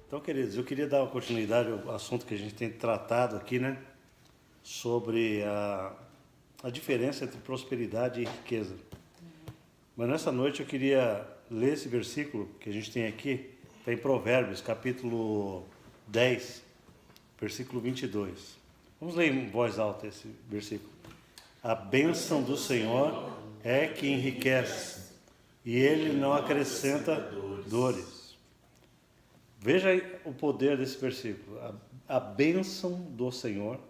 Então, queridos, eu queria dar uma continuidade ao assunto que a gente tem tratado aqui, né? Sobre a diferença entre prosperidade e riqueza. Mas nessa noite eu queria ler esse versículo que a gente tem aqui, está em Provérbios, capítulo 10, versículo 22. Vamos ler em voz alta esse versículo. A bênção do Senhor é que enriquece, e Ele não acrescenta dores. Veja aí o poder desse versículo. A bênção do Senhor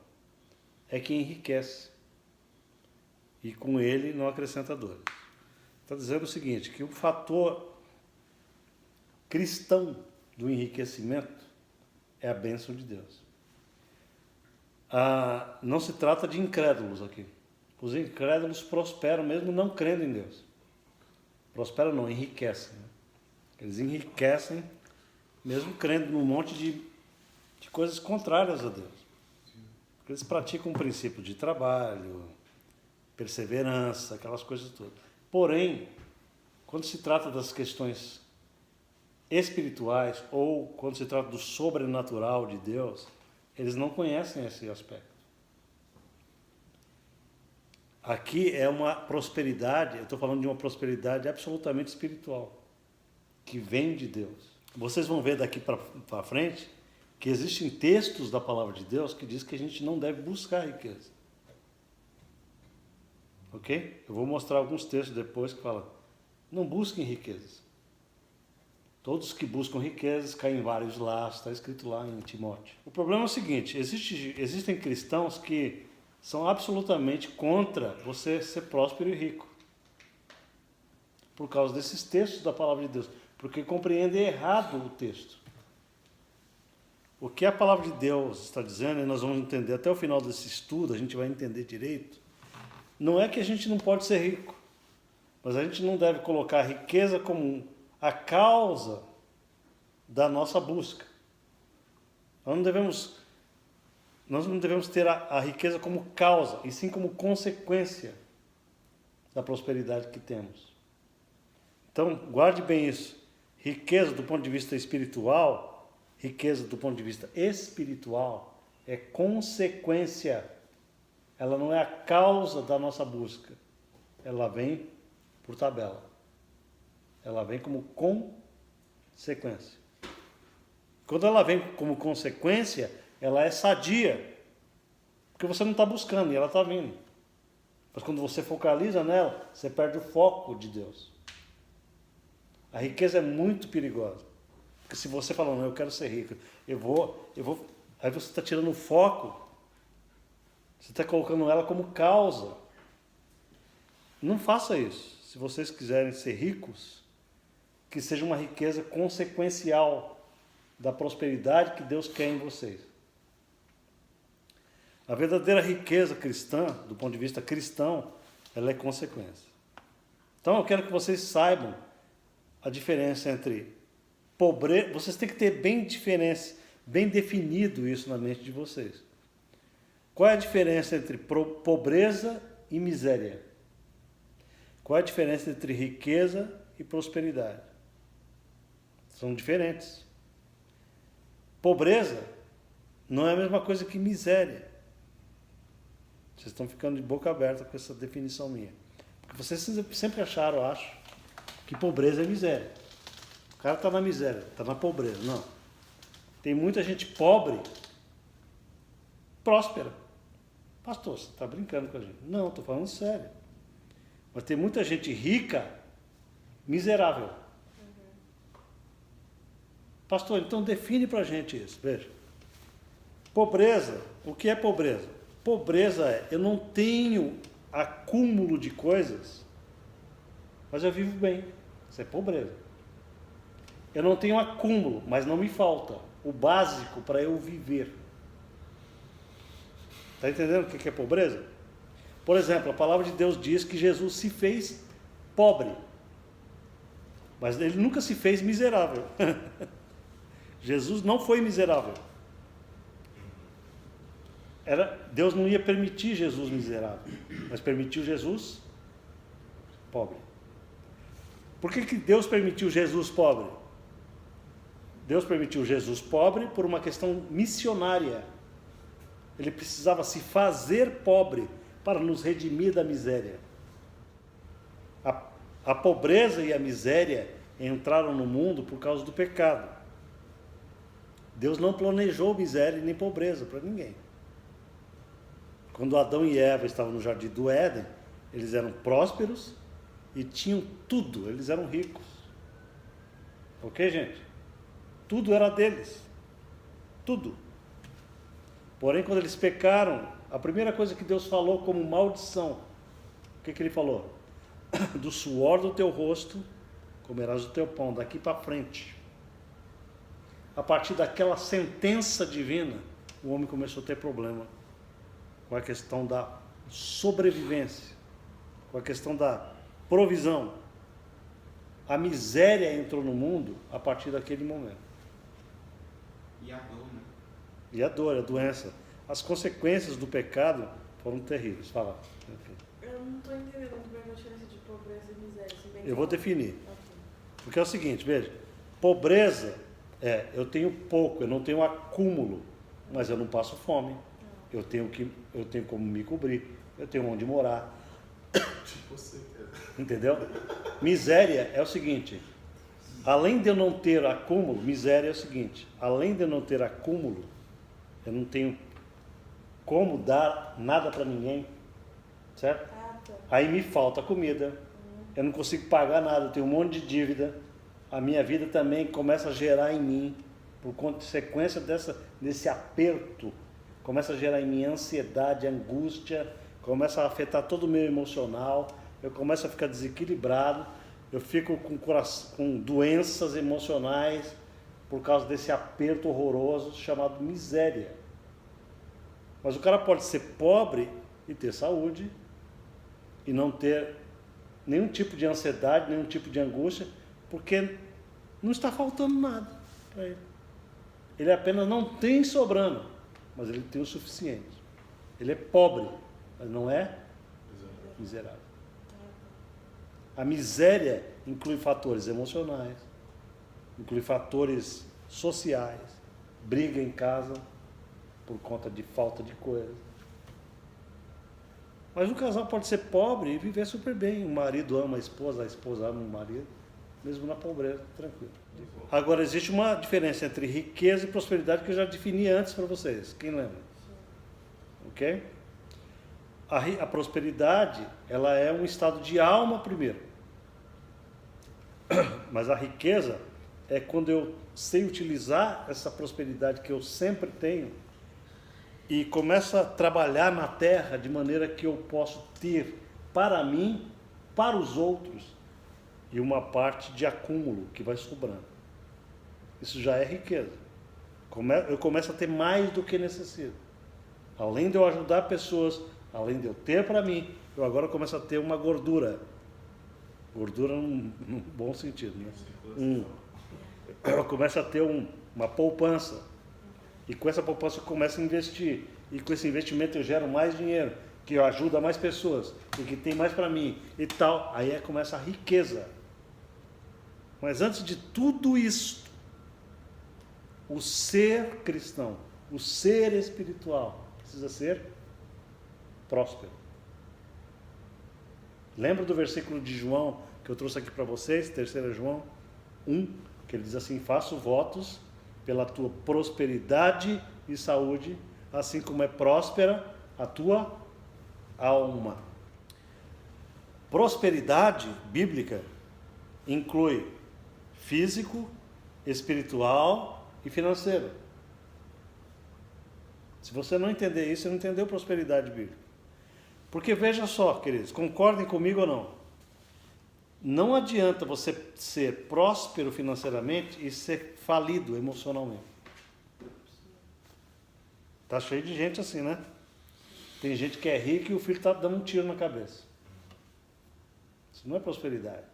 é que enriquece, e com Ele não acrescenta dores. Está dizendo o seguinte, que o fator cristão do enriquecimento é a bênção de Deus. Não se trata de incrédulos aqui. Os incrédulos prosperam mesmo não crendo em Deus. Prosperam não, enriquecem. Eles enriquecem mesmo crendo num monte de coisas contrárias a Deus. Eles praticam um princípio de trabalho, perseverança, aquelas coisas todas. Porém, quando se trata das questões espirituais ou quando se trata do sobrenatural de Deus, eles não conhecem esse aspecto. Aqui é uma prosperidade, eu estou falando de uma prosperidade absolutamente espiritual, que vem de Deus. Vocês vão ver daqui para frente que existem textos da palavra de Deus que diz que a gente não deve buscar riqueza. Ok? Eu vou mostrar alguns textos depois que falam, não busquem riquezas. Todos que buscam riquezas caem em vários laços, está escrito lá em Timóteo. O problema é o seguinte, existem cristãos que são absolutamente contra você ser próspero e rico. Por causa desses textos da palavra de Deus. Porque compreendem errado o texto. O que a palavra de Deus está dizendo, e nós vamos entender até o final desse estudo, a gente vai entender direito, não é que a gente não pode ser rico, mas a gente não deve colocar a riqueza como a causa da nossa busca. Nós não devemos ter a riqueza como causa, e sim como consequência da prosperidade que temos. Então, guarde bem isso. Riqueza do ponto de vista espiritual, é consequência. Ela não é a causa da nossa busca. Ela vem por tabela. Ela vem como consequência. Quando ela vem como consequência, ela é sadia. Porque você não está buscando e ela está vindo. Mas quando você focaliza nela, você perde o foco de Deus. A riqueza é muito perigosa. Porque se você fala, não, eu quero ser rico, eu vou, aí você está tirando o foco, você está colocando ela como causa. Não faça isso. Se vocês quiserem ser ricos, que seja uma riqueza consequencial da prosperidade que Deus quer em vocês. A verdadeira riqueza cristã, do ponto de vista cristão, ela é consequência. Então eu quero que vocês saibam a diferença entre pobreza, vocês têm que ter bem definido isso na mente de vocês. Qual é a diferença entre pobreza e miséria? Qual é a diferença entre riqueza e prosperidade? São diferentes. Pobreza não é a mesma coisa que miséria. Vocês estão ficando de boca aberta com essa definição minha. Porque vocês sempre acharam, eu acho, que pobreza é miséria. O cara está na miséria, está na pobreza. Não. Tem muita gente pobre, próspera. Pastor, você está brincando com a gente. Não, estou falando sério. Mas tem muita gente rica, miserável. Pastor, então define para a gente isso. Veja. Pobreza, o que é pobreza? Pobreza é, eu não tenho acúmulo de coisas, mas eu vivo bem. Isso é pobreza. Eu não tenho acúmulo, mas não me falta o básico para eu viver. Está entendendo o que é pobreza? Por exemplo, a palavra de Deus diz que Jesus se fez pobre, mas ele nunca se fez miserável. Jesus não foi miserável. Deus não ia permitir Jesus miserável, mas permitiu Jesus pobre. Por que Deus permitiu Jesus pobre? Deus permitiu Jesus pobre por uma questão missionária. Ele precisava se fazer pobre para nos redimir da miséria. A pobreza e a miséria entraram no mundo por causa do pecado. Deus não planejou miséria nem pobreza para ninguém. Quando Adão e Eva estavam no jardim do Éden, eles eram prósperos e tinham tudo, eles eram ricos. Ok, gente? Tudo era deles. Tudo. Porém, quando eles pecaram, a primeira coisa que Deus falou como maldição, o que ele falou? Do suor do teu rosto comerás o teu pão, daqui para frente. A partir daquela sentença divina, o homem começou a ter problema com a questão da sobrevivência, com a questão da provisão. A miséria entrou no mundo a partir daquele momento. E a dor, né? E a dor, a doença. As consequências do pecado foram terríveis. Fala. Eu não estou entendendo muito bem a diferença de pobreza e miséria. Eu vou definir. Ok. Porque é o seguinte, veja. Pobreza eu tenho pouco, eu não tenho acúmulo, mas eu não passo fome. Eu tenho como me cobrir, eu tenho onde morar. Tipo você, cara. Entendeu? Miséria é o seguinte, além de eu não ter acúmulo, miséria é o seguinte, além de eu não ter acúmulo, eu não tenho como dar nada para ninguém, certo? Aí me falta comida, eu não consigo pagar nada, eu tenho um monte de dívida, a minha vida também começa a gerar em mim, por consequência desse aperto, começa a gerar em mim ansiedade, angústia, começa a afetar todo o meu emocional, eu começo a ficar desequilibrado, eu fico com doenças emocionais por causa desse aperto horroroso chamado miséria. Mas o cara pode ser pobre e ter saúde e não ter nenhum tipo de ansiedade, nenhum tipo de angústia, porque não está faltando nada para ele. Ele apenas não tem sobrando, mas ele tem o suficiente. Ele é pobre, mas não é miserável. A miséria inclui fatores emocionais, inclui fatores sociais, briga em casa por conta de falta de coisa. Mas o casal pode ser pobre e viver super bem. O marido ama a esposa ama o marido, mesmo na pobreza, tranquilo. Agora, existe uma diferença entre riqueza e prosperidade que eu já defini antes para vocês. Quem lembra? Ok? A prosperidade, ela é um estado de alma primeiro. Mas a riqueza é quando eu sei utilizar essa prosperidade que eu sempre tenho e começo a trabalhar na terra de maneira que eu posso ter para mim, para os outros, e uma parte de acúmulo que vai sobrando. Isso já é riqueza. Eu começo a ter mais do que necessito. Além de eu ajudar pessoas, além de eu ter para mim, eu agora começo a ter uma gordura. Gordura num bom sentido, né? Eu começo a ter uma poupança. E com essa poupança eu começo a investir. E com esse investimento eu gero mais dinheiro, que eu ajudo mais pessoas, e que tem mais para mim e tal. Aí começa a riqueza. Mas antes de tudo isso, o ser cristão, o ser espiritual, precisa ser próspero. Lembra do versículo de João que eu trouxe aqui para vocês, 3 João 1, que ele diz assim: faço votos pela tua prosperidade e saúde, assim como é próspera a tua alma. Prosperidade bíblica inclui físico, espiritual e financeiro. Se você não entender isso, você não entendeu prosperidade bíblica. Porque veja só, queridos, concordem comigo ou não? Não adianta você ser próspero financeiramente e ser falido emocionalmente. Tá cheio de gente assim, né? Tem gente que é rica e o filho está dando um tiro na cabeça. Isso não é prosperidade.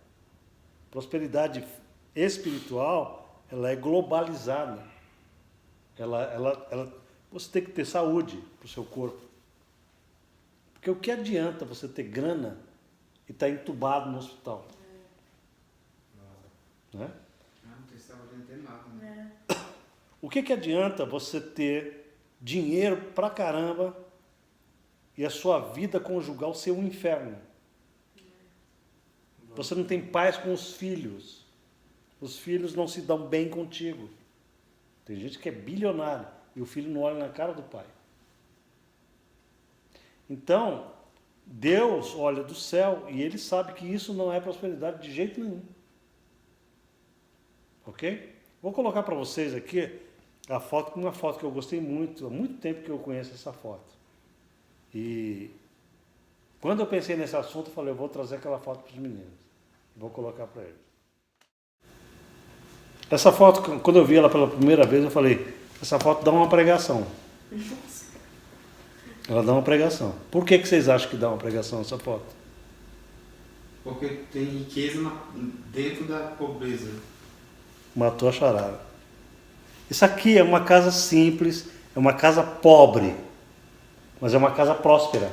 Prosperidade espiritual, ela é globalizada. Você tem que ter saúde para o seu corpo. Porque o que adianta você ter grana e estar entubado no hospital? Né? Ah, não precisava de ter nada, né? O que que adianta você ter dinheiro pra caramba e a sua vida conjugal ser um inferno? Você não tem paz com os filhos. Os filhos não se dão bem contigo. Tem gente que é bilionário e o filho não olha na cara do pai. Então, Deus olha do céu e ele sabe que isso não é prosperidade de jeito nenhum. Ok? Vou colocar para vocês aqui a foto, uma foto que eu gostei muito, há muito tempo que eu conheço essa foto. E quando eu pensei nesse assunto, eu falei, eu vou trazer aquela foto para os meninos. Vou colocar para eles. Essa foto, quando eu vi ela pela primeira vez, eu falei, essa foto dá uma pregação. Ela dá uma pregação. Por que vocês acham que dá uma pregação essa foto? Porque tem riqueza dentro da pobreza. Matou a charada. Isso aqui é uma casa simples, é uma casa pobre, mas é uma casa próspera.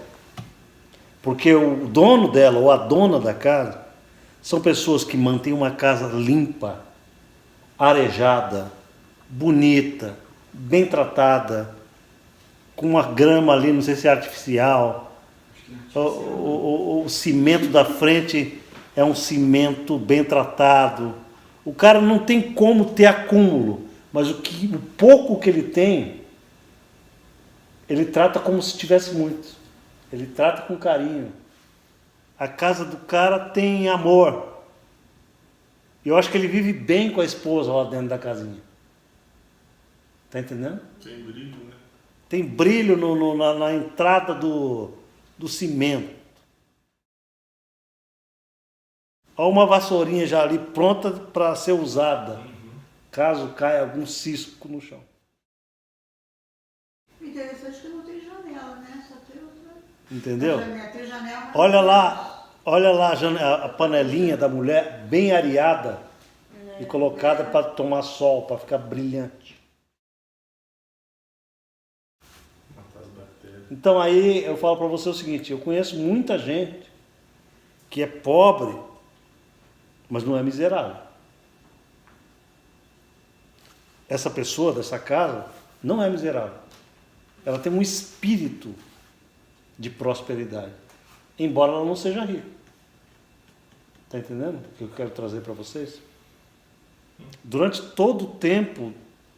Porque o dono dela ou a dona da casa são pessoas que mantêm uma casa limpa, arejada, bonita, bem tratada, com uma grama ali, não sei se é artificial. O cimento da frente é um cimento bem tratado. O cara não tem como ter acúmulo, mas o pouco que ele tem, ele trata como se tivesse muito. Ele trata com carinho. A casa do cara tem amor. Eu acho que ele vive bem com a esposa lá dentro da casinha. Tá entendendo? Tem brilho, né? Tem brilho na entrada do cimento. Olha uma vassourinha já ali pronta para ser usada, caso caia algum cisco no chão. Interessante que não tem janela, né? Só tem outra. Entendeu? Tem janela, mas Olha lá a panelinha da mulher bem areada e colocada para tomar sol, para ficar brilhante. Matar as bactérias. Então aí eu falo para você o seguinte, eu conheço muita gente que é pobre, mas não é miserável. Essa pessoa dessa casa não é miserável. Ela tem um espírito de prosperidade, embora ela não seja rica. Está entendendo o que eu quero trazer para vocês? Durante todo o tempo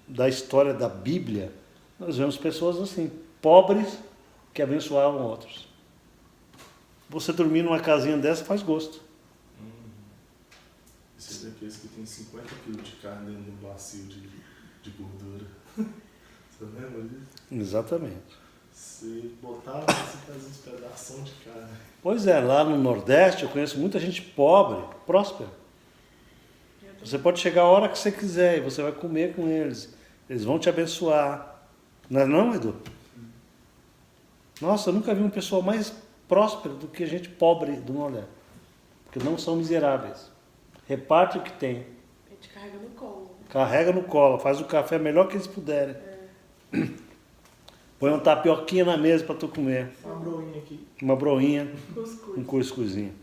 da história da Bíblia, nós vemos pessoas assim, pobres que abençoavam outros. Você dormir numa casinha dessa faz gosto. Esses daqueles que tem 50 quilos de carne dentro de um bacio de gordura. Você lembra disso? Exatamente. Você botava assim, fazia uns pedaços de carne. Pois é, lá no Nordeste eu conheço muita gente pobre, próspera. Você pode chegar a hora que você quiser e você vai comer com eles. Eles vão te abençoar. Não é não, Edu? Nossa, eu nunca vi uma pessoa mais próspera do que gente pobre do Nordeste. Porque não são miseráveis. Reparte o que tem. A gente carrega no colo. Carrega no colo, faz o café melhor que eles puderem. Põe uma tapioquinha na mesa para tu comer. Uma broinha aqui. Uma broinha, Cuscuz. um cuscuzinho.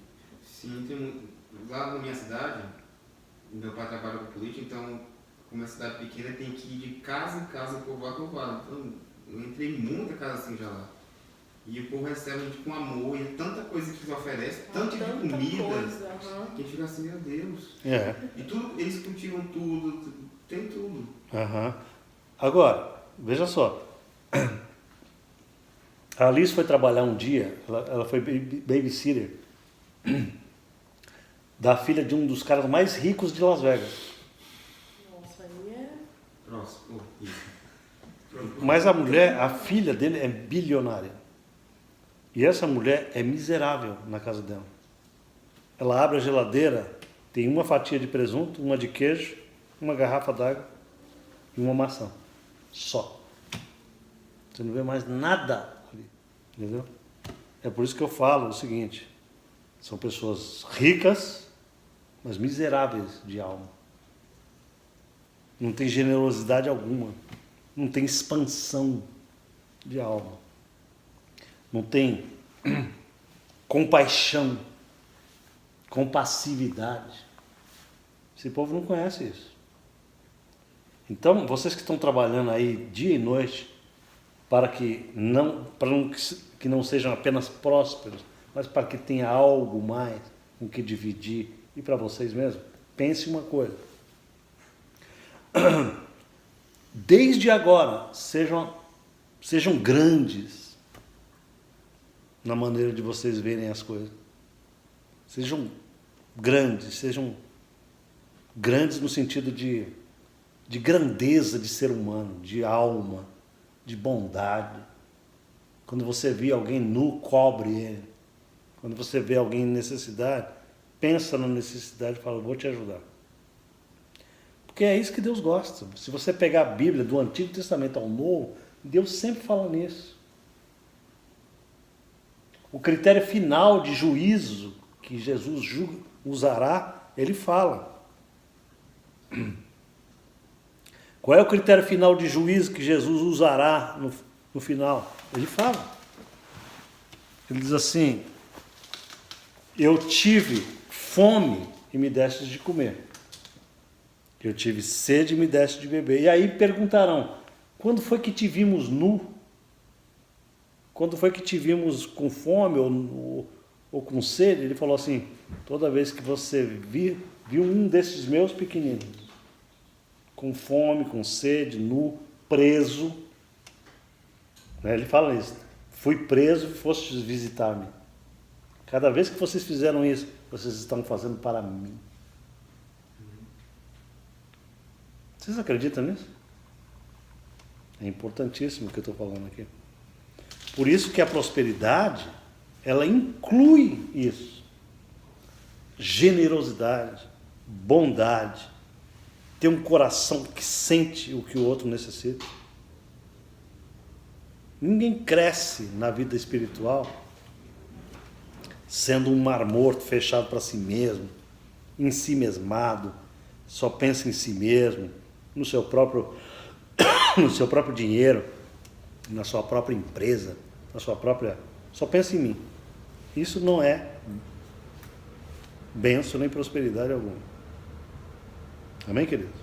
Sim, tem muito. Lá na minha cidade, meu pai trabalha com política, então, como é uma cidade pequena, tem que ir de casa em casa, povoado a povoado. Então, eu entrei em muita casa assim já lá. E o povo recebe a gente com amor, e é tanta coisa que eles oferecem, tanto de Tanta comida, coisa, aham. que a gente fica assim, meu Deus. É. E tudo, eles cultivam tudo, tem tudo. Aham. Agora, veja só. A Alice foi trabalhar um dia, ela foi babysitter da filha de um dos caras mais ricos de Las Vegas. Nossa, aí é... Próximo. Oh, isso. Mas a mulher, a filha dele é bilionária. E essa mulher é miserável na casa dela. Ela abre a geladeira, tem uma fatia de presunto, uma de queijo, uma garrafa d'água e uma maçã. Só. Você não vê mais nada ali. Entendeu? É por isso que eu falo o seguinte. São pessoas ricas, mas miseráveis de alma. Não tem generosidade alguma. Não tem expansão de alma. Não tem compaixão, compassividade. Esse povo não conhece isso. Então, vocês que estão trabalhando aí dia e noite para que não sejam apenas prósperos, mas para que tenha algo mais com que dividir e para vocês mesmos, pense uma coisa. Desde agora, sejam grandes na maneira de vocês verem as coisas. Sejam grandes no sentido de grandeza de ser humano, de alma, de bondade. Quando você vê alguém nu, cobre ele. Quando você vê alguém em necessidade, pensa na necessidade e fala, vou te ajudar. Porque é isso que Deus gosta. Se você pegar a Bíblia do Antigo Testamento ao Novo, Deus sempre fala nisso. O critério final de juízo que Jesus usará, ele fala. Qual é o critério final de juízo que Jesus usará no final? Ele fala. Ele diz assim, eu tive fome e me deste de comer. Eu tive sede e me deste de beber. E aí perguntarão, quando foi que te vimos nu? Quando foi que te vimos com fome ou com sede? Ele falou assim, toda vez que você viu um desses meus pequeninos, com fome, com sede, nu, preso. Ele fala isso. Fui preso e fostes visitar-me. Cada vez que vocês fizeram isso, vocês estão fazendo para mim. Vocês acreditam nisso? É importantíssimo o que eu estou falando aqui. Por isso que a prosperidade, ela inclui isso. Generosidade, bondade, ter um coração que sente o que o outro necessita. Ninguém cresce na vida espiritual sendo um mar morto, fechado para si mesmo, em si mesmado, só pensa em si mesmo, no seu próprio dinheiro, na sua própria empresa, só pensa em mim. Isso não é bênção nem prosperidade alguma. Amém, queridos?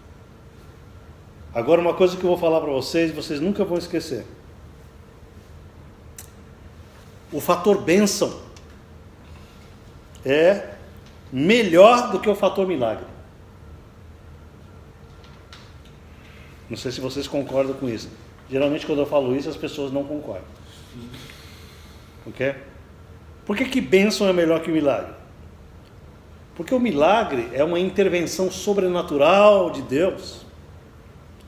Agora uma coisa que eu vou falar para vocês nunca vão esquecer. O fator bênção é melhor do que o fator milagre. Não sei se vocês concordam com isso. Geralmente quando eu falo isso, as pessoas não concordam. Ok? Por que bênção é melhor que o milagre? Porque o milagre é uma intervenção sobrenatural de Deus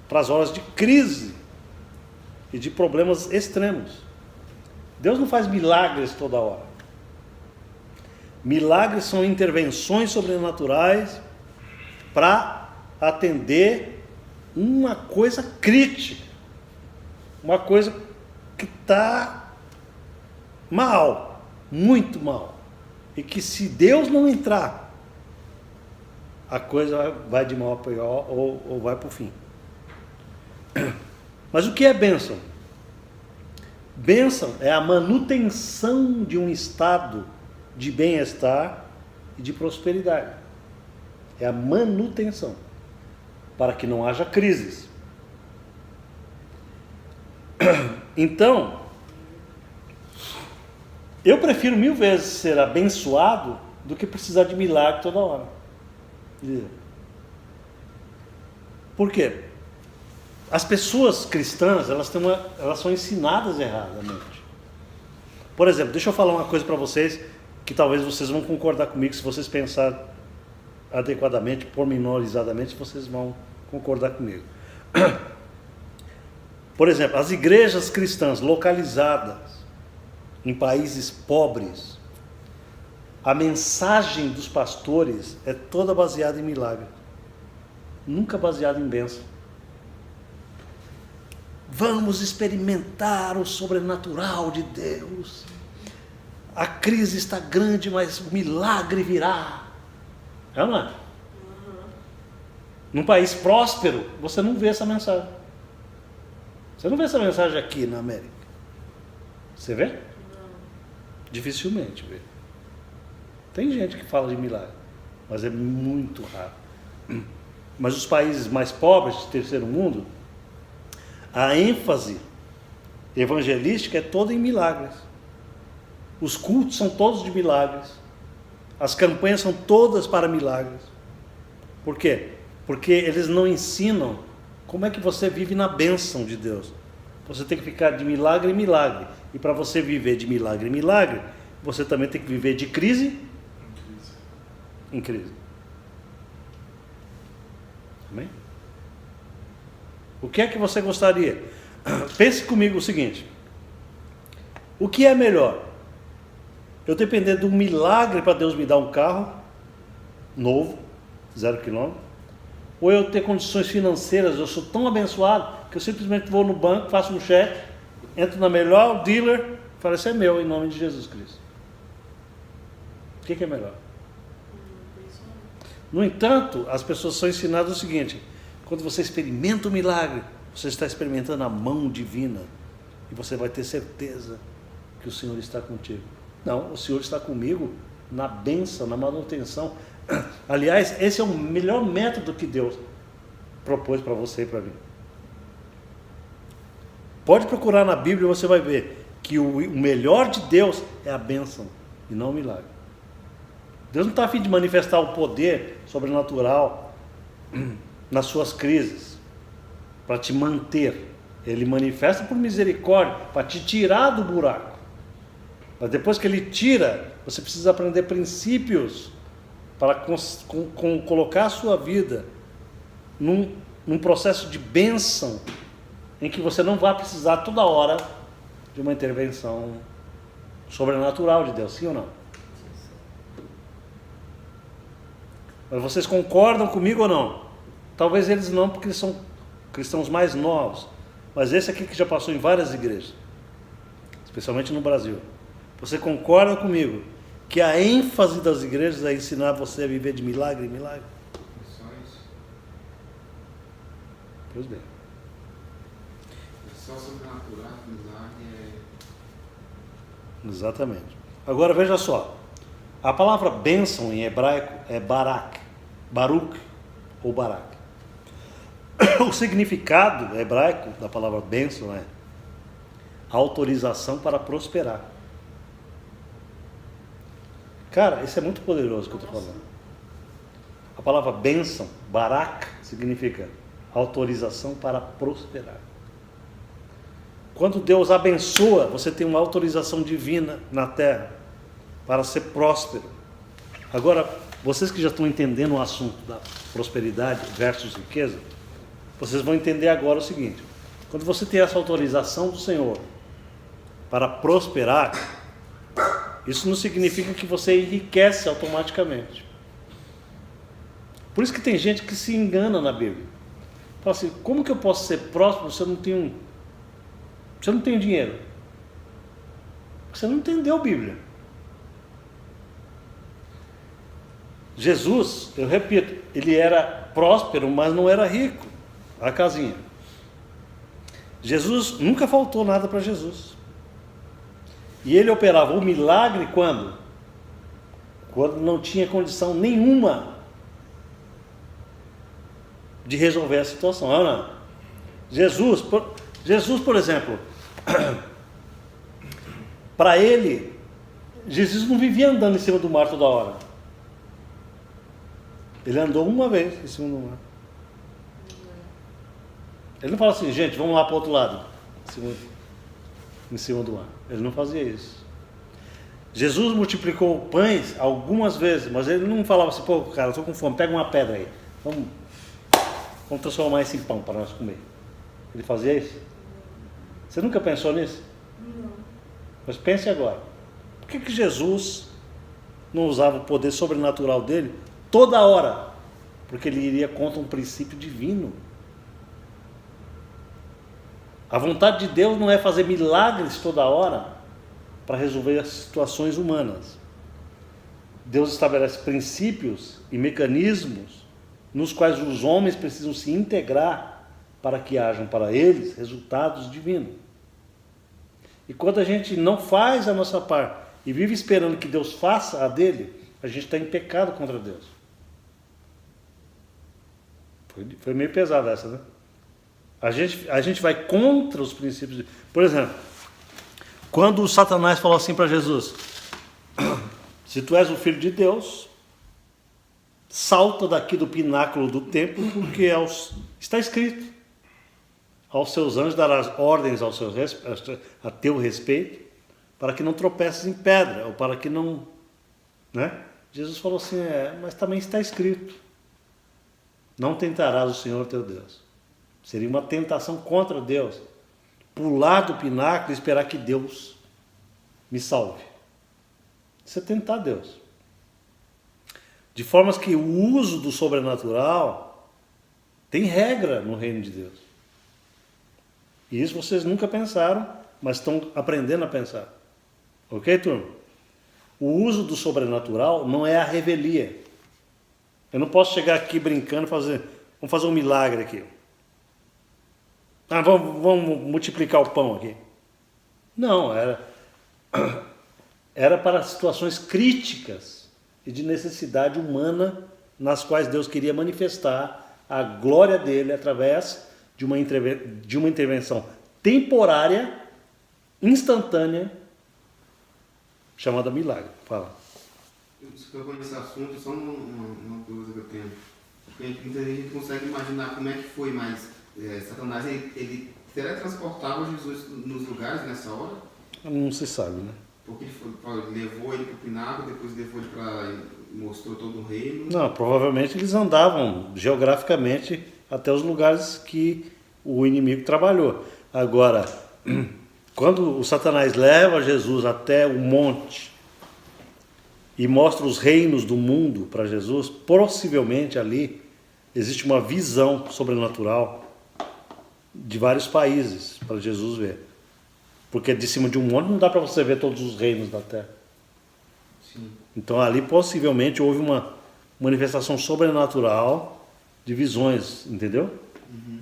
para as horas de crise e de problemas extremos. Deus não faz milagres toda hora. Milagres são intervenções sobrenaturais para atender uma coisa crítica, uma coisa que está mal, muito mal, e que se Deus não entrar, a coisa vai de mal a pior ou vai para o fim. Mas o que é bênção? Bênção é a manutenção de um estado de bem-estar e de prosperidade. É a manutenção, para que não haja crises. Então, eu prefiro 1000 vezes ser abençoado do que precisar de milagre toda hora. Por quê? As pessoas cristãs, elas são ensinadas erradamente. Por exemplo, deixa eu falar uma coisa para vocês, que talvez vocês vão concordar comigo, se vocês pensarem adequadamente, pormenorizadamente, vocês vão concordar comigo. Por exemplo, as igrejas cristãs localizadas em países pobres, a mensagem dos pastores é toda baseada em milagre, nunca baseada em bênção. Vamos experimentar o sobrenatural de Deus. A crise está grande, mas o milagre virá. É ou não é? Num país próspero, você não vê essa mensagem. Você não vê essa mensagem aqui na América. Você vê? Não. Dificilmente vê. Tem gente que fala de milagre, mas é muito raro. mas os países mais pobres, de terceiro mundo, a ênfase evangelística é toda em milagres. Os cultos são todos de milagres. As campanhas são todas para milagres. Por quê? Porque eles não ensinam como é que você vive na bênção de Deus. Você tem que ficar de milagre em milagre. E para você viver de milagre em milagre, você também tem que viver de crise em crise. Amém? O que é que você gostaria? Pense comigo o seguinte: o que é melhor? Eu depender de um milagre para Deus me dar um carro novo, 0 quilômetro, ou eu ter condições financeiras, eu sou tão abençoado que eu simplesmente vou no banco, faço um cheque, entro na melhor dealer e falo, isso é meu, em nome de Jesus Cristo. O que é melhor? No entanto, as pessoas são ensinadas o seguinte: quando você experimenta o milagre, você está experimentando a mão divina e você vai ter certeza que o Senhor está contigo. Não, o Senhor está comigo na bênção, na manutenção. Aliás, esse é o melhor método que Deus propôs para você e para mim. Pode procurar na Bíblia e você vai ver que o melhor de Deus é a bênção e não o milagre. Deus não está a fim de manifestar o poder sobrenatural nas suas crises, para te manter. Ele manifesta por misericórdia, para te tirar do buraco. Mas depois que ele tira, você precisa aprender princípios para colocar a sua vida num processo de bênção, em que você não vai precisar toda hora de uma intervenção sobrenatural de Deus, sim ou não? Mas vocês concordam comigo ou não? Talvez eles não, porque eles são cristãos mais novos. Mas esse aqui que já passou em várias igrejas, especialmente no Brasil. Você concorda comigo que a ênfase das igrejas é ensinar você a viver de milagre em milagre? Só isso. Pois bem. É só sobrenatural, milagre Exatamente. Agora veja só. A palavra bênção em hebraico é barak, baruch ou barak. O significado hebraico da palavra bênção é autorização para prosperar. Cara, isso é muito poderoso que eu estou falando. A palavra bênção, barak, significa autorização para prosperar. Quando Deus abençoa, você tem uma autorização divina na terra para ser próspero. Agora, vocês que já estão entendendo o assunto da prosperidade versus riqueza, vocês vão entender agora o seguinte: quando você tem essa autorização do Senhor para prosperar, isso não significa que você enriquece automaticamente. Por isso que tem gente que se engana na Bíblia. Fala assim, como que eu posso ser próspero se eu não tenho dinheiro? Você não entendeu a Bíblia. Jesus, eu repito, ele era próspero, mas não era rico. A casinha. Jesus, nunca faltou nada para Jesus. E ele operava o milagre quando? Quando não tinha condição nenhuma de resolver a situação, é ou não? Jesus, por exemplo, para ele, Jesus não vivia andando em cima do mar toda hora. Ele andou uma vez em cima do mar. Ele não fala assim, gente, vamos lá para o outro lado, em cima do mar. Ele não fazia isso. Jesus multiplicou pães algumas vezes, mas ele não falava assim, pô, cara, eu estou com fome, pega uma pedra aí, vamos transformar isso em pão para nós comer. Ele fazia isso? Você nunca pensou nisso? Não. Mas pense agora, por que Jesus não usava o poder sobrenatural dele toda hora? Porque ele iria contra um princípio divino. A vontade de Deus não é fazer milagres toda hora para resolver as situações humanas. Deus estabelece princípios e mecanismos nos quais os homens precisam se integrar para que hajam para eles resultados divinos. E quando a gente não faz a nossa parte e vive esperando que Deus faça a dele, a gente está em pecado contra Deus. Foi meio pesada essa, né? A gente vai contra os princípios. Por exemplo, quando o Satanás falou assim para Jesus: se tu és o filho de Deus, salta daqui do pináculo do templo, porque está escrito: aos seus anjos darás ordens a teu respeito, para que não tropeces em pedra, ou para que não... Né? Jesus falou assim, mas também está escrito: não tentarás o Senhor teu Deus. Seria uma tentação contra Deus, pular do pináculo e esperar que Deus me salve. Isso é tentar Deus. De formas que o uso do sobrenatural tem regra no reino de Deus. E isso vocês nunca pensaram, mas estão aprendendo a pensar. Ok, turma? O uso do sobrenatural não é a revelia. Eu não posso chegar aqui brincando e vamos fazer um milagre aqui. Vamos multiplicar o pão aqui. Não, era para situações críticas e de necessidade humana, nas quais Deus queria manifestar a glória dele através de uma intervenção temporária, instantânea, chamada milagre. Fala. Você tocou nesse assunto, só uma dúvida que eu tenho. Porque muita gente consegue imaginar como é que foi, mas Satanás ele teletransportava Jesus nos lugares nessa hora? Não se sabe, né? Porque ele levou ele para o pináculo, depois levou ele para... mostrou todo o reino? Não, provavelmente eles andavam geograficamente até os lugares que o inimigo trabalhou. Agora, quando o Satanás leva Jesus até o monte e mostra os reinos do mundo para Jesus, possivelmente ali existe uma visão sobrenatural de vários países para Jesus ver. Porque de cima de um monte não dá para você ver todos os reinos da terra. Sim. Então ali possivelmente houve uma manifestação sobrenatural de visões, entendeu? Uhum.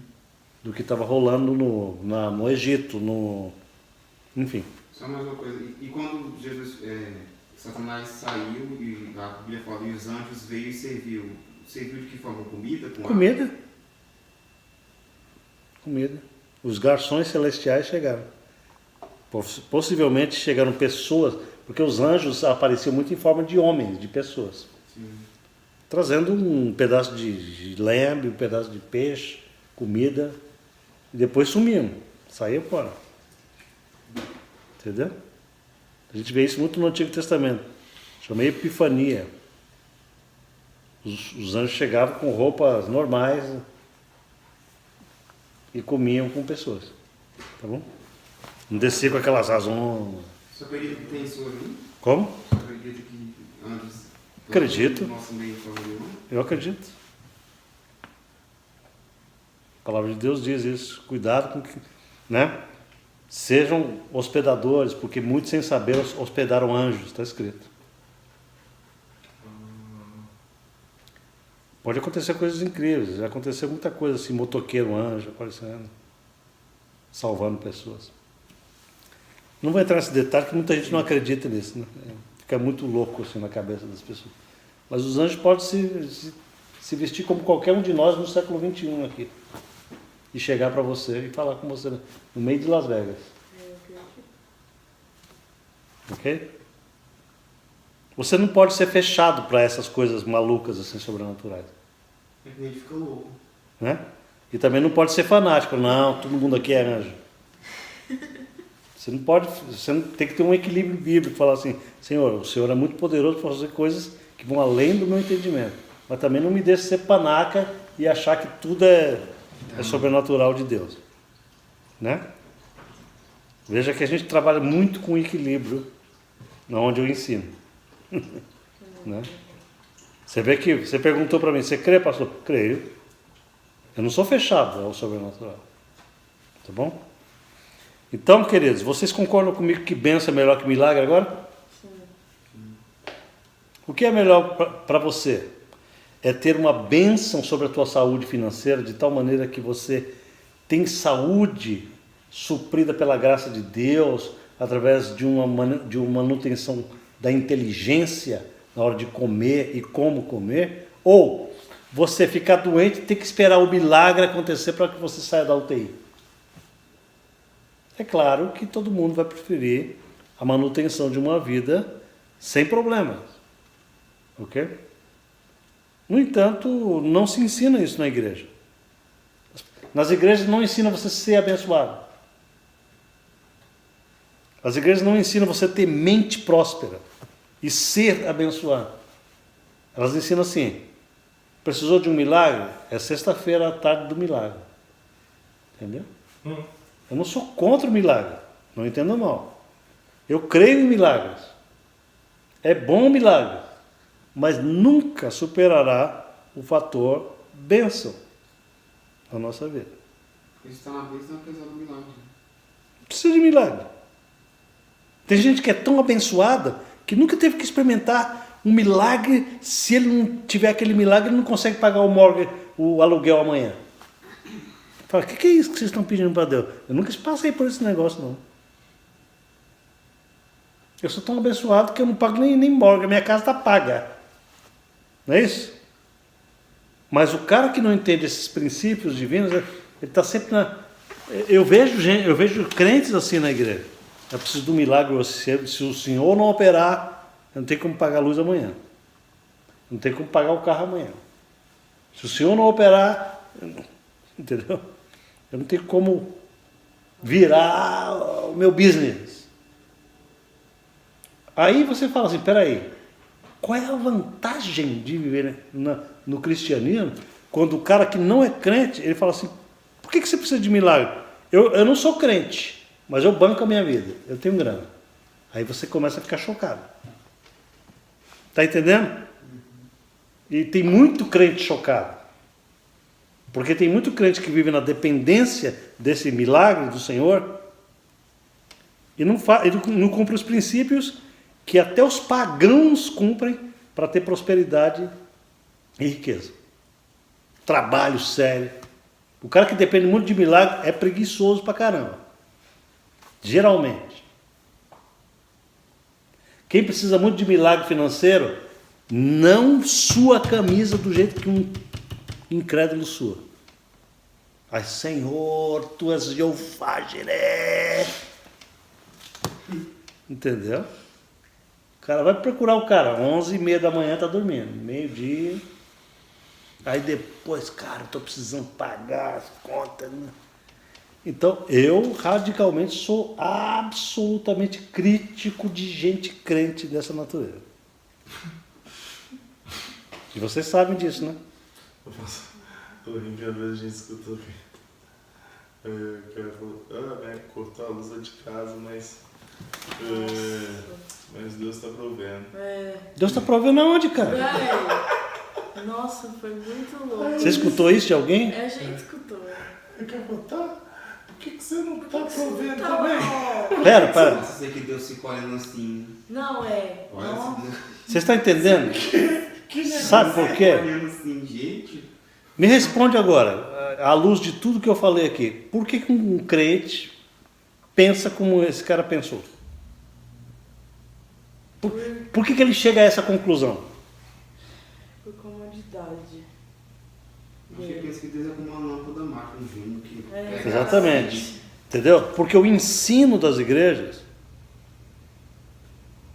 Do que estava rolando no Egito, enfim. Só mais uma coisa. E quando Jesus, Satanás saiu e a Bíblia fala, e os anjos veio e serviu. Serviu de que forma? Comida? Com Comida. Comida. Os garçons celestiais chegaram. Possivelmente chegaram pessoas, porque os anjos apareciam muito em forma de homens, de pessoas. Sim. Trazendo um pedaço de lembre, um pedaço de peixe, comida, e depois sumiam, saíam fora. Entendeu? A gente vê isso muito no Antigo Testamento. Chamei Epifania. Os anjos chegavam com roupas normais e comiam com pessoas. Tá bom? Não descia com aquelas azonas. Você acredita que tem isso aí? Como? Você acredita que anjos... Acredito. No nosso meio familiar? Eu acredito. A palavra de Deus diz isso. Cuidado com que, né? Sejam hospedadores, porque muitos sem saber hospedaram anjos, está escrito. Pode acontecer coisas incríveis, já aconteceu muita coisa assim, motoqueiro anjo aparecendo, salvando pessoas. Não vou entrar nesse detalhe, que muita gente não acredita nisso, né? Fica muito louco assim na cabeça das pessoas. Mas os anjos podem se vestir como qualquer um de nós no século XXI aqui. E chegar para você e falar com você no meio de Las Vegas. Ok? Você não pode ser fechado para essas coisas malucas assim, sobrenaturais. É que nem fica louco. Né? E também não pode ser fanático. Não, todo mundo aqui é anjo. Você não pode, tem que ter um equilíbrio bíblico, falar assim, Senhor, o Senhor é muito poderoso para fazer coisas que vão além do meu entendimento. Mas também não me deixe ser panaca e achar que tudo é sobrenatural de Deus. Né? Veja que a gente trabalha muito com equilíbrio onde eu ensino. Né? Você vê que você perguntou para mim, você crê, pastor? Creio. Eu não sou fechado ao sobrenatural. Tá bom? Então, queridos, vocês concordam comigo que bênção é melhor que milagre agora? Sim. O que é melhor para você? É ter uma bênção sobre a tua saúde financeira, de tal maneira que você tem saúde suprida pela graça de Deus, através de uma manutenção da inteligência na hora de comer e como comer, ou você ficar doente e ter que esperar o milagre acontecer para que você saia da UTI. É claro que todo mundo vai preferir a manutenção de uma vida sem problemas. Ok? No entanto, não se ensina isso na igreja. Nas igrejas não ensina você a ser abençoado. As igrejas não ensinam você a ter mente próspera e ser abençoado. Elas ensinam assim: precisou de um milagre? É sexta-feira à tarde do milagre. Entendeu? Eu não sou contra o milagre, não entenda mal. Eu creio em milagres. É bom o milagre, mas nunca superará o fator bênção na nossa vida. Isso está na bênção, apesar do milagre. Precisa de milagre. Tem gente que é tão abençoada que nunca teve que experimentar um milagre. Se ele não tiver aquele milagre, ele não consegue pagar o aluguel amanhã. Fala, o que é isso que vocês estão pedindo para Deus? Eu nunca passei por esse negócio, não. Eu sou tão abençoado que eu não pago nem morgue, a minha casa está paga. Não é isso? Mas o cara que não entende esses princípios divinos, ele está sempre na... Eu vejo crentes assim na igreja. Eu preciso de um milagre, se o senhor não operar, eu não tenho como pagar a luz amanhã. Não tenho como pagar o carro amanhã. Se o senhor não operar, entendeu? Eu não tenho como virar o meu business. Aí você fala assim, peraí, qual é a vantagem de viver no cristianismo quando o cara que não é crente, ele fala assim, por que você precisa de milagre? Eu não sou crente, mas eu banco a minha vida, eu tenho grana. Aí você começa a ficar chocado. Está entendendo? E tem muito crente chocado. Porque tem muito crente que vive na dependência desse milagre do Senhor e não cumpre os princípios que até os pagãos cumprem para ter prosperidade e riqueza. Trabalho sério. O cara que depende muito de milagre é preguiçoso pra caramba. Geralmente. Quem precisa muito de milagre financeiro não sua a camisa do jeito que um incrédulo sua. Ai, Senhor, tu és Jeová Jiré. Entendeu? O cara vai procurar o cara, 11h30 da manhã tá dormindo, meio-dia. Aí depois, cara, estou precisando pagar as contas. Né? Então, eu radicalmente sou absolutamente crítico de gente crente dessa natureza. E vocês sabem disso, né? Eu rindo que às vezes a gente escutou aqui. O cara falou, cortou a luz lá de casa, mas Deus está provendo. Deus está provendo aonde, cara? Nossa, foi muito louco. Você escutou isso de alguém? A gente escutou. Eu quero botar? Por que você não está provendo também? Pera. Nossa, sei que Deus fica olhando assim. Não, é. Olha Não. assim, Você está entendendo? Sabe por quê? olhando assim, gente. Me responde agora, à luz de tudo que eu falei aqui. Por que um crente pensa como esse cara pensou? Por que ele chega a essa conclusão? Por comodidade. Acho que pensa que Deus é como uma lâmpada mágica, um gênio que pega Exatamente. Entendeu? Porque o ensino das igrejas,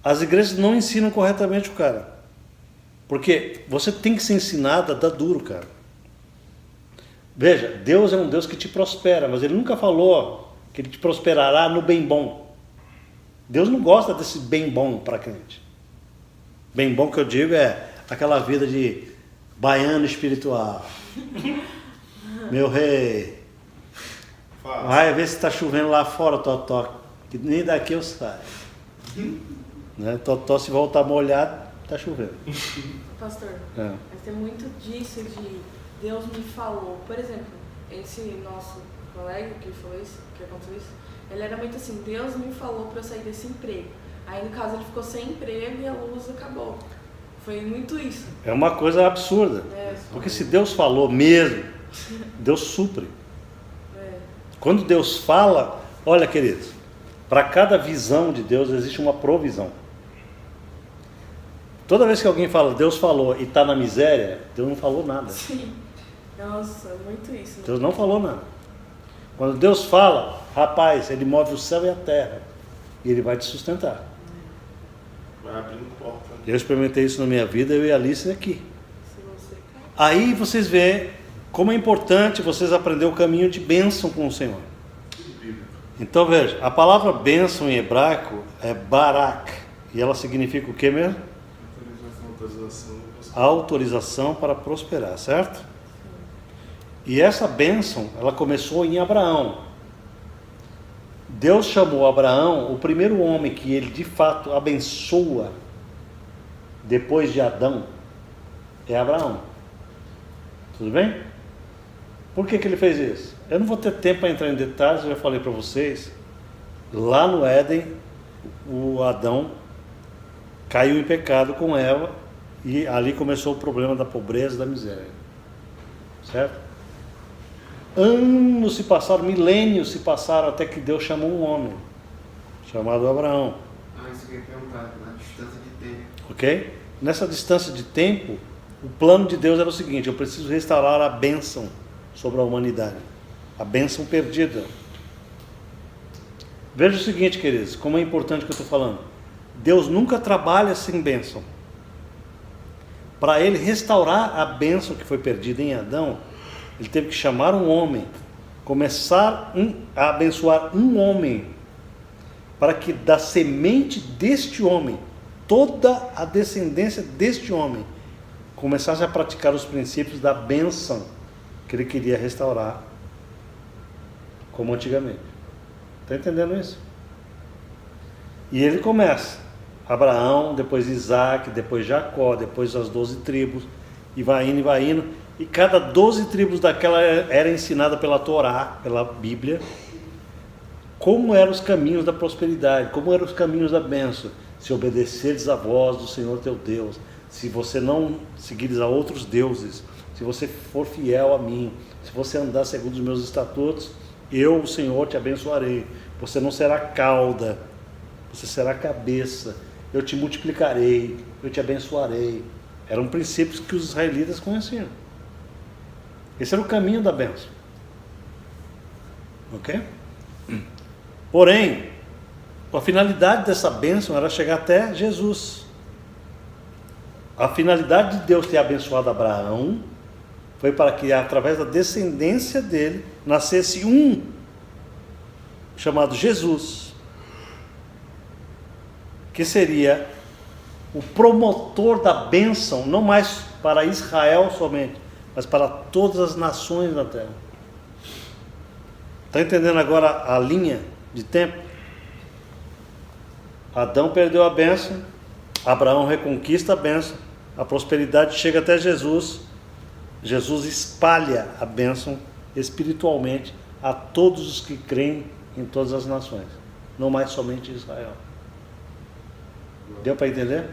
as igrejas não ensinam corretamente o cara. Porque você tem que ser ensinado a dar duro, cara. Veja, Deus é um Deus que te prospera, mas Ele nunca falou que Ele te prosperará no bem bom. Deus não gosta desse bem bom para crente. Bem bom que eu digo é aquela vida de baiano espiritual. Meu rei, vai ver se está chovendo lá fora, Totó, que nem daqui eu saio. Né? Totó, se voltar molhado, está chovendo. Pastor, mas tem muito disso de Deus me falou. Por exemplo, esse nosso colega que falou isso, que aconteceu isso, ele era muito assim, Deus me falou para eu sair desse emprego. Aí no caso ele ficou sem emprego e a luz acabou. Foi muito isso. É uma coisa absurda. Porque se Deus falou mesmo, Deus supre. Quando Deus fala, olha queridos, para cada visão de Deus existe uma provisão. Toda vez que alguém fala, Deus falou e está na miséria, Deus não falou nada. Sim. Nossa, muito isso. Né? Deus não falou nada. Quando Deus fala, rapaz, Ele move o céu e a terra. E Ele vai te sustentar. Vai abrindo porta. Eu experimentei isso na minha vida, eu e a Alice aqui. Se você cai. Aí vocês veem como é importante vocês aprender o caminho de bênção com o Senhor. Então veja, a palavra bênção em hebraico é barak. E ela significa o que mesmo? Autorização para prosperar, certo? E essa bênção, ela começou em Abraão. Deus chamou Abraão, o primeiro homem que ele de fato abençoa depois de Adão, é Abraão. Tudo bem? Por que ele fez isso? Eu não vou ter tempo para entrar em detalhes, eu já falei para vocês. Lá no Éden, o Adão caiu em pecado com Eva e ali começou o problema da pobreza e da miséria. Certo? Anos se passaram, milênios se passaram até que Deus chamou um homem, chamado Abraão. Isso que eu ia perguntar, na distância de tempo. Ok? Nessa distância de tempo, o plano de Deus era o seguinte: eu preciso restaurar a bênção sobre a humanidade, a bênção perdida. Veja o seguinte, queridos, como é importante o que eu estou falando. Deus nunca trabalha sem bênção. Para Ele restaurar a bênção que foi perdida em Adão, Ele teve que chamar um homem, começar a abençoar um homem, para que da semente deste homem, toda a descendência deste homem, começasse a praticar os princípios da bênção que Ele queria restaurar, como antigamente. Está entendendo isso? E ele começa, Abraão, depois Isaac, depois Jacó, depois as 12 tribos, e vai indo, e vai indo, e cada 12 tribos daquela era ensinada pela Torá, pela Bíblia, como eram os caminhos da prosperidade, como eram os caminhos da bênção. Se obedeceres à voz do Senhor teu Deus, se você não seguires a outros deuses, se você for fiel a mim, se você andar segundo os meus estatutos, eu, o Senhor, te abençoarei. Você não será cauda, você será cabeça. Eu te multiplicarei, eu te abençoarei. Eram princípios que os israelitas conheciam. Esse era o caminho da bênção. Ok? Porém, a finalidade dessa bênção era chegar até Jesus. A finalidade de Deus ter abençoado Abraão foi para que, através da descendência dele, nascesse um chamado Jesus, que seria o promotor da bênção, não mais para Israel somente, mas para todas as nações da terra. Está entendendo agora a linha de tempo? Adão perdeu a bênção, Abraão reconquista a bênção, a prosperidade chega até Jesus, Jesus espalha a bênção espiritualmente a todos os que creem em todas as nações, não mais somente Israel. Deu para entender?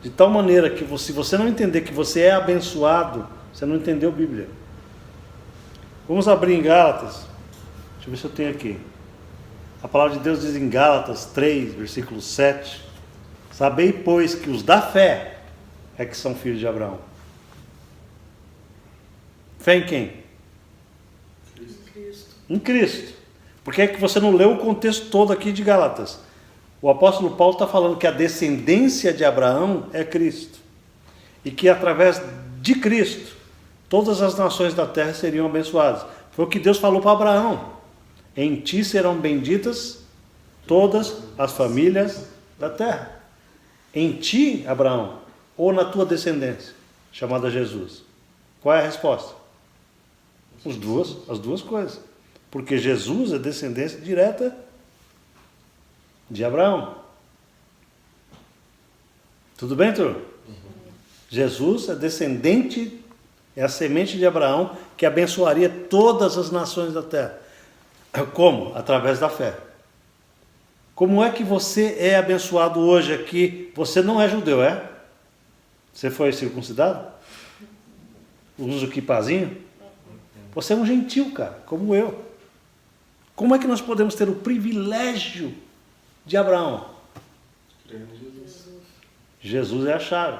De tal maneira que se você não entender que você é abençoado, você não entendeu a Bíblia. Vamos abrir em Gálatas. Deixa eu ver se eu tenho aqui. A palavra de Deus diz em Gálatas 3, versículo 7: sabei, pois, que os da fé é que são filhos de Abraão. Fé em quem? Cristo. Em Cristo. Por que é que você não leu o contexto todo aqui de Gálatas? O apóstolo Paulo está falando que a descendência de Abraão é Cristo. E que através de Cristo, todas as nações da terra seriam abençoadas. Foi o que Deus falou para Abraão. Em ti serão benditas todas as famílias da terra. Em ti, Abraão, ou na tua descendência, chamada Jesus. Qual é a resposta? As duas coisas. Porque Jesus é descendência direta de Abraão. Tudo bem, turma? Jesus é descendente, é a semente de Abraão que abençoaria todas as nações da terra. Como? Através da fé. Como é que você é abençoado hoje aqui? Você não é judeu, é? Você foi circuncidado? Usa o quipazinho? Você é um gentil, cara, como eu. Como é que nós podemos ter o privilégio de Abraão? Jesus é a chave.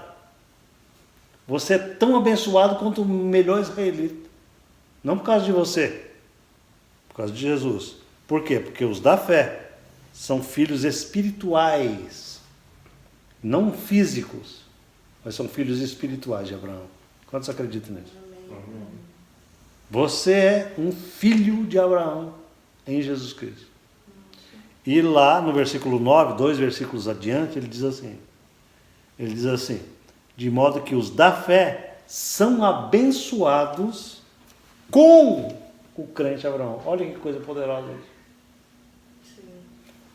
Você é tão abençoado quanto o melhor israelita. Não por causa de você, por causa de Jesus. Por quê? Porque os da fé são filhos espirituais, não físicos, mas são filhos espirituais de Abraão. Quantos acreditam nisso? Amém. Você é um filho de Abraão em Jesus Cristo. E lá no versículo 9, 2 versículos adiante, ele diz assim, de modo que os da fé são abençoados com o crente Abraão. Olha que coisa poderosa isso. Sim.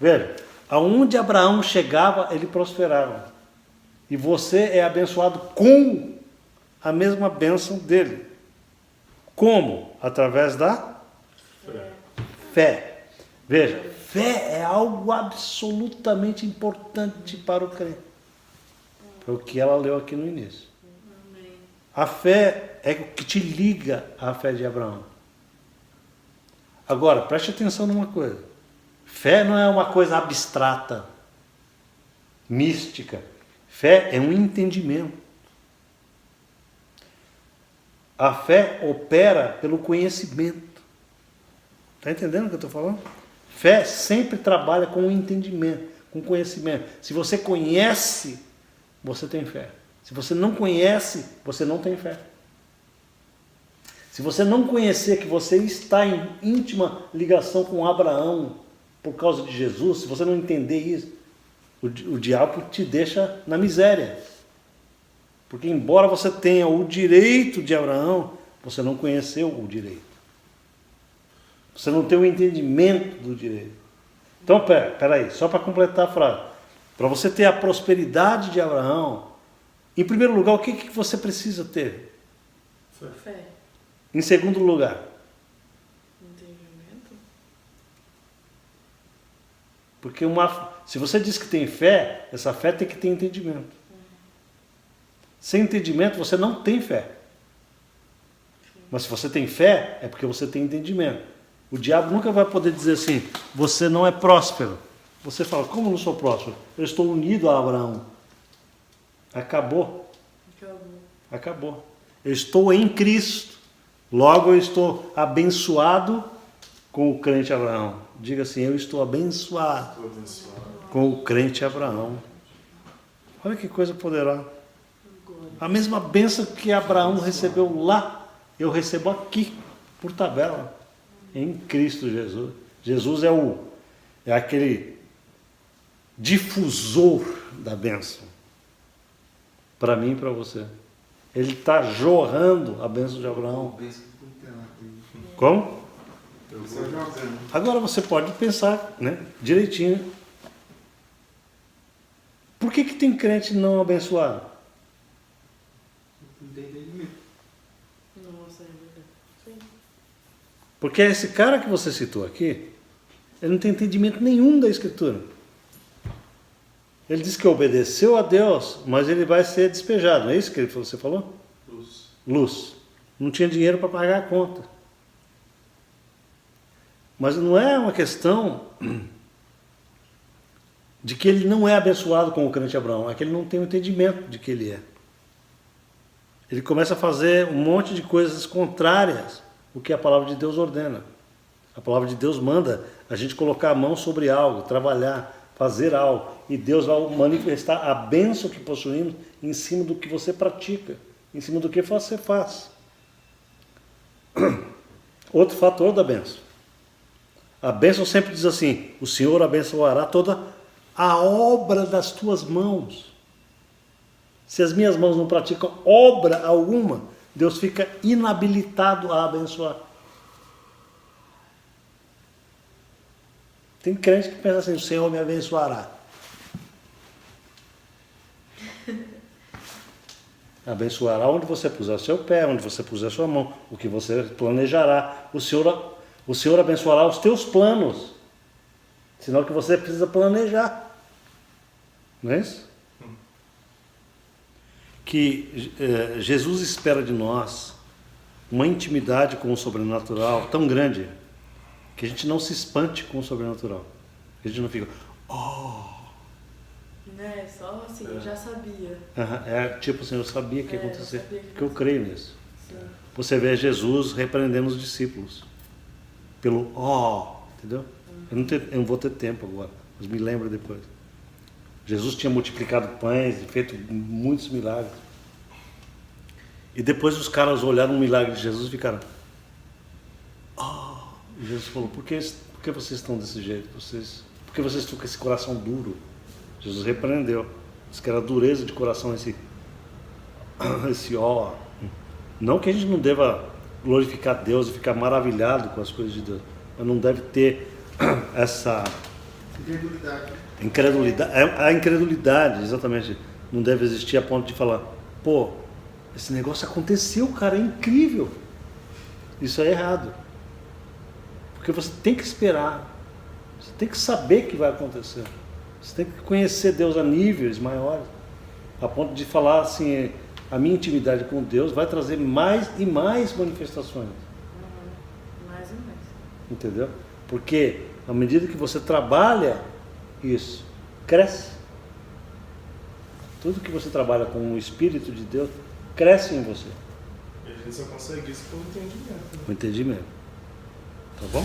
Veja, aonde Abraão chegava, ele prosperava. E você é abençoado com a mesma bênção dele. Como? Através da fé. Veja, fé é algo absolutamente importante para o crente. Foi o que ela leu aqui no início. Amém. A fé é o que te liga à fé de Abraão. Agora, preste atenção numa coisa. Fé não é uma coisa abstrata, mística. Fé é um entendimento. A fé opera pelo conhecimento. Está entendendo o que eu estou falando? Fé sempre trabalha com o entendimento, com o conhecimento. Se você conhece, você tem fé. Se você não conhece, você não tem fé. Se você não conhecer que você está em íntima ligação com Abraão por causa de Jesus, se você não entender isso, o diabo te deixa na miséria. Porque embora você tenha o direito de Abraão, você não conheceu o direito. Você não tem o entendimento do direito. Então, peraí, só para completar a frase. Para você ter a prosperidade de Abraão, em primeiro lugar, o que você precisa ter? Fé. Em segundo lugar, Entendimento. porque se você diz que tem fé, essa fé tem que ter entendimento. Sem entendimento, você não tem fé. Mas se você tem fé, é porque você tem entendimento. O diabo nunca vai poder dizer assim, você não é próspero. Você fala, como eu não sou próspero? Eu estou unido a Abraão. Acabou. Acabou. Eu estou em Cristo. Logo eu estou abençoado com o crente Abraão. Diga assim, eu estou abençoado com o crente Abraão. Olha que coisa poderosa. A mesma bênção que Abraão recebeu lá, eu recebo aqui, por tabela, em Cristo Jesus. Jesus é aquele difusor da bênção, para mim e para você. Ele está jorrando a bênção de Abraão. Como? Agora você pode pensar, né, direitinho. Por que tem crente não abençoado? Nossa, é verdade. Sim. Porque esse cara que você citou aqui, ele não tem entendimento nenhum da Escritura. Ele diz que obedeceu a Deus, mas ele vai ser despejado. Não é isso que você falou? Luz. Não tinha dinheiro para pagar a conta. Mas não é uma questão de que ele não é abençoado com o crente Abraão, é que ele não tem o entendimento de que ele é. Ele começa a fazer um monte de coisas contrárias ao que a palavra de Deus ordena. A palavra de Deus manda a gente colocar a mão sobre algo, trabalhar, fazer algo. E Deus vai manifestar a bênção que possuímos em cima do que você pratica, em cima do que você faz. Outro fator da bênção. A bênção sempre diz assim, o Senhor abençoará toda a obra das tuas mãos. Se as minhas mãos não praticam obra alguma, Deus fica inabilitado a abençoar. Tem crente que pensa assim, o Senhor me abençoará. Abençoará onde você puser seu pé, onde você puser sua mão, o que você planejará. O Senhor abençoará os teus planos. Sinal que você precisa planejar. Não é isso? Que Jesus espera de nós uma intimidade com o sobrenatural tão grande que a gente não se espante com o sobrenatural. Que a gente não fica, Né? Só assim, eu já sabia. É tipo assim, eu sabia que ia Eu acontecer, sabia que porque eu creio nisso. Sim. Você vê Jesus repreendendo os discípulos. Pelo entendeu? Eu não vou ter tempo agora, mas me lembra depois. Jesus tinha multiplicado pães e feito muitos milagres. E depois os caras olharam o milagre de Jesus e ficaram... E Jesus falou, por que vocês estão desse jeito? Por que vocês estão com esse coração duro? Jesus repreendeu. Diz que era dureza de coração esse Não que a gente não deva glorificar Deus e ficar maravilhado com as coisas de Deus, mas não deve ter essa incredulidade. A incredulidade, exatamente, não deve existir a ponto de falar, pô, esse negócio aconteceu, cara, é incrível. Isso é errado. Porque você tem que esperar, você tem que saber que vai acontecer. Você tem que conhecer Deus a níveis maiores, a ponto de falar assim, a minha intimidade com Deus vai trazer mais e mais manifestações. Mais e mais. Entendeu? Porque à medida que você trabalha isso, cresce. Tudo que você trabalha com o Espírito de Deus, cresce em você. E a gente só consegue isso com o entendimento. O entendimento. Tá bom?